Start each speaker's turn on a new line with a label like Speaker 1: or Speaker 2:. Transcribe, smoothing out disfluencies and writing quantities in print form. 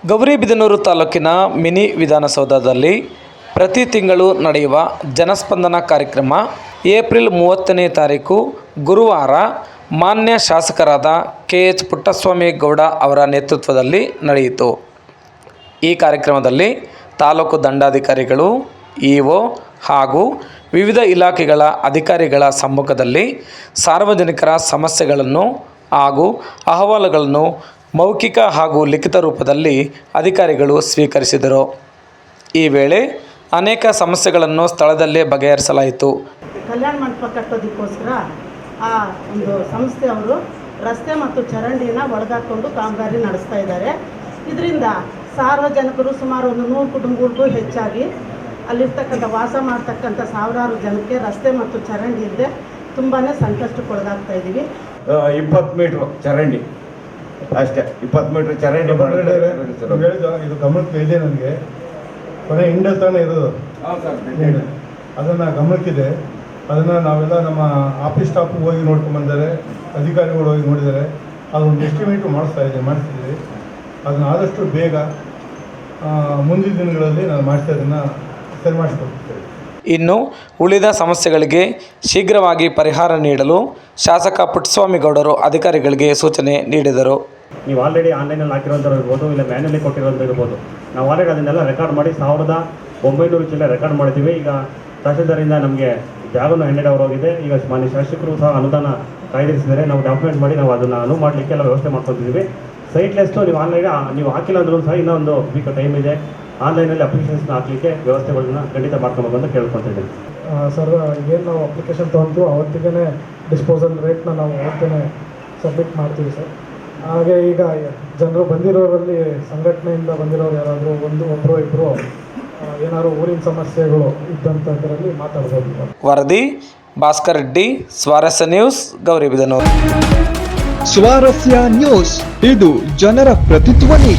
Speaker 1: ಗೌರಿಬಿದನೂರು ತಾಲೂಕಿನ ಮಿನಿ ವಿಧಾನಸೌಧದಲ್ಲಿ ಪ್ರತಿ ತಿಂಗಳು ನಡೆಯುವ ಜನಸ್ಪಂದನ ಕಾರ್ಯಕ್ರಮ ಏಪ್ರಿಲ್ 30ನೇ ತಾರೀಕು ಗುರುವಾರ ಮಾನ್ಯ ಶಾಸಕರಾದ KH ಪುಟ್ಟಸ್ವಾಮಿ ಗೌಡ ಅವರ ನೇತೃತ್ವದಲ್ಲಿ ನಡೆಯಿತು. ಈ ಕಾರ್ಯಕ್ರಮದಲ್ಲಿ ತಾಲೂಕು ದಂಡಾಧಿಕಾರಿಗಳು, ಇಒ ಹಾಗೂ ವಿವಿಧ ಇಲಾಖೆಗಳ ಅಧಿಕಾರಿಗಳ ಸಮ್ಮುಖದಲ್ಲಿ ಸಾರ್ವಜನಿಕರ ಸಮಸ್ಯೆಗಳನ್ನು ಹಾಗೂ ಅಹವಾಲುಗಳನ್ನು ಮೌಖಿಕ ಹಾಗೂ ಲಿಖಿತ ರೂಪದಲ್ಲಿ ಅಧಿಕಾರಿಗಳು ಸ್ವೀಕರಿಸಿದರು. ಈ ವೇಳೆ ಅನೇಕ ಸಮಸ್ಯೆಗಳನ್ನು ಸ್ಥಳದಲ್ಲೇ ಬಗೆಹರಿಸಲಾಯಿತು.
Speaker 2: ಕಲ್ಯಾಣ ಮಂಟಪ ಕಟ್ಟೋದಕ್ಕೋಸ್ಕರ ಆ ಒಂದು ಸಂಸ್ಥೆಯವರು ರಸ್ತೆ ಮತ್ತು ಚರಂಡಿನ ಒಳಗಾಕೊಂಡು ಕಾಮಗಾರಿ ನಡೆಸ್ತಾ ಇದ್ದಾರೆ. ಇದರಿಂದ ಸಾರ್ವಜನಿಕರು ಸುಮಾರು ಒಂದು 100 ಕುಟುಂಬಗಳಿಗೂ ಹೆಚ್ಚಾಗಿ ಅಲ್ಲಿರ್ತಕ್ಕಂಥ ವಾಸ ಮಾಡ್ತಕ್ಕಂಥ ಸಾವಿರಾರು ಜನಕ್ಕೆ ರಸ್ತೆ ಮತ್ತು ಚರಂಡಿ ಇಲ್ಲದೆ ತುಂಬಾ ಸಂಕಷ್ಟಕ್ಕೊಳಗಾಗ್ತಾ ಇದ್ದೀವಿ.
Speaker 3: 20 ಮೀಟ್ರ್ ಚರಂಡಿ ಅಷ್ಟೇ, 20 ಮೀಟ್ರ್ ಚರಂಡಿ
Speaker 4: ಇದು ಗಮನಕ್ಕೆ ಇದೆ. ನನಗೆ ಕೊನೆ ಇಂಡಲ್ ತಾನೇ ಇರೋದು, ಅದನ್ನು ಗಮನಕ್ಕಿದೆ. ಅದನ್ನು ನಾವೆಲ್ಲ ನಮ್ಮ ಆಫೀಸ್ ಸ್ಟಾಫ್ ಹೋಗಿ ನೋಡ್ಕೊಂಡ್ಬಂದರೆ, ಅಧಿಕಾರಿಗಳು ಹೋಗಿ ನೋಡಿದ್ದಾರೆ. ಅದೊಂದು ಎಸ್ಟಿಮೇಟು ಮಾಡಿಸ್ತಿದ್ದೀವಿ. ಅದನ್ನು ಆದಷ್ಟು ಬೇಗ ಮುಂದಿನ ದಿನಗಳಲ್ಲಿ ನಾನು ಅದನ್ನು ಸರಿ ಮಾಡಿಸ್ಕೊಡ್ತೇವೆ.
Speaker 1: ಇನ್ನು ಉಳಿದ ಸಮಸ್ಯೆಗಳಿಗೆ ಶೀಘ್ರವಾಗಿ ಪರಿಹಾರ ನೀಡಲು ಶಾಸಕ ಪುಟ್ಟಸ್ವಾಮಿ ಗೌಡರು ಅಧಿಕಾರಿಗಳಿಗೆ ಸೂಚನೆ ನೀಡಿದರು.
Speaker 5: ನೀವು ಆಲ್ರೆಡಿ ಆನ್ಲೈನಲ್ಲಿ ಹಾಕಿರೋಂಥವ್ರು ಇರ್ಬೋದು, ಇಲ್ಲ ಮ್ಯಾನ್ಯಲಿ ಕೊಟ್ಟಿರೋಂಥ ಇರ್ಬೋದು. ನಾವು ಆಲ್ರೆಡಿ ಅದನ್ನೆಲ್ಲ ರೆಕಾರ್ಡ್ ಮಾಡಿ 1900 ಚಿಲ್ಲರೆ ರೆಕಾರ್ಡ್ ಮಾಡಿದ್ದೀವಿ. ಈಗ ತಹಶೀಲ್ದಾರಿಂದ ನಮಗೆ ಜಾಗವನ್ನು ಹ್ಯಾಂಡೆಡ್ ಓವರ್ ಹೋಗಿದೆ. ಈಗ ಮಾನ್ಯ ಶಾಸಕರು ಸಹ ಅನುದಾನ ಕಾಯ್ದಿರಿಸಿದರೆ ನಾವು ಡಾಕ್ಯುಮೆಂಟ್ ಮಾಡಿ ನಾವು ಅದನ್ನು ಅನುವು ಮಾಡಲಿಕ್ಕೆಲ್ಲ ವ್ಯವಸ್ಥೆ ಮಾಡ್ಕೊತಿದ್ದೀವಿ. ಸೈಟ್ ಲಿಸ್ಟು ನೀವು ಆನ್ಲೈನ್ ನೀವು ಹಾಕಿಲ್ಲ ಅಂದ್ರೂ ಸಹ ಇನ್ನೊಂದು ವೀಕ್ ಟೈಮ್ ಇದೆ. ಆನ್ಲೈನಲ್ಲಿ ಅಪ್ಲಿಕೇಶನ್ಸ್ನ ಹಾಕಲಿಕ್ಕೆ ವ್ಯವಸ್ಥೆಗಳನ್ನ ಖಂಡಿತ ಮಾಡ್ಕೊಬೇಕು ಅಂತ ಕೇಳ್ಕೊತಿದ್ದೀನಿ.
Speaker 4: ಸರ್, ಏನು ನಾವು ಅಪ್ಲಿಕೇಶನ್ ತೊಗೊಂಡು ಅವತ್ತಿಗೆ ಡಿಸ್ಪೋಸಲ್ ರೇಟ್ನ ನಾವು ಅವತ್ತೇ ಸಬ್ಮಿಟ್ ಮಾಡ್ತೀವಿ ಸರ್. ಹಾಗೆ ಈಗ ಜನರು ಬಂದಿರೋರಲ್ಲಿ ಸಂಘಟನೆಯಿಂದ ಬಂದಿರೋರು ಯಾರಾದರೂ ಒಬ್ಬರು ಇಬ್ಬರು ಏನಾದ್ರು ಊರಿನ ಸಮಸ್ಯೆಗಳು ಇದ್ದಂಥದ್ರಲ್ಲಿ ಮಾತಾಡ್ಬೋದು.
Speaker 1: ವರದಿ ಭಾಸ್ಕರ್ ರೆಡ್ಡಿ, ಸ್ವಾರಸ್ಯ ನ್ಯೂಸ್, ಗೌರಿಬಿದನೂರು.
Speaker 6: ಸ್ವಾರಸ್ಯ ನ್ಯೂಸ್, ಇದು ಜನರ ಪ್ರತಿಧ್ವನಿ.